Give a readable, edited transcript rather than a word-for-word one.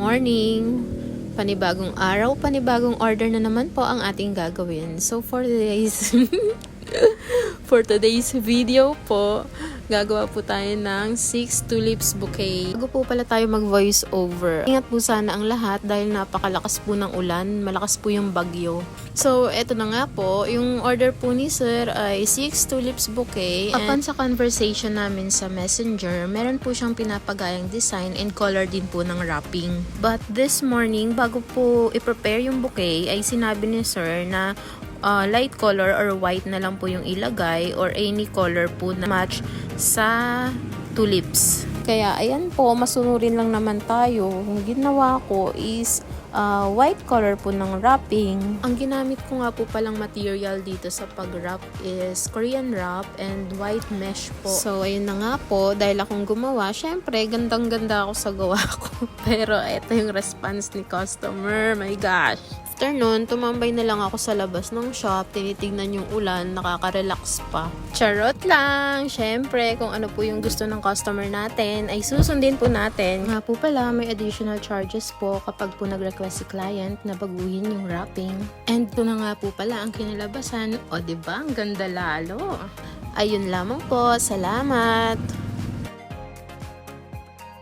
morning! Panibagong araw, panibagong order na naman po ang ating gagawin. So for today's video po, gagawa po tayo ng 6 tulips bouquet. Bago po pala tayo mag voice over, ingat po sana ang lahat dahil napakalakas po ng ulan, malakas po yung bagyo. So eto na nga po, yung order po ni sir ay 6 tulips bouquet. Upon sa conversation namin sa messenger, meron po siyang pinapagayang design and color din po ng wrapping. But this morning, bago po i-prepare yung bouquet, ay sinabi ni sir na light color or white na lang po yung ilagay or any color po na match sa tulips. Kaya ayan po, masunurin lang naman tayo. Ang ginawa ko is white color po ng wrapping. Ang ginamit ko nga po palang material dito sa pag-wrap is Korean wrap and white mesh po. So ayun na nga po, dahil akong gumawa, syempre gandang-ganda ako sa gawa ko. Pero ito yung response ni customer, my gosh. After nun, tumambay na lang ako sa labas ng shop, tinitignan yung ulan, nakaka-relax pa. Charot lang! Syempre, kung ano po yung gusto ng customer natin, ay susundin po natin. Nga po pala, may additional charges po kapag po nag-request si client na baguhin yung wrapping. And ito na nga po pala ang kinalabasan. O diba, ang ganda lalo. Ayun lamang po, salamat!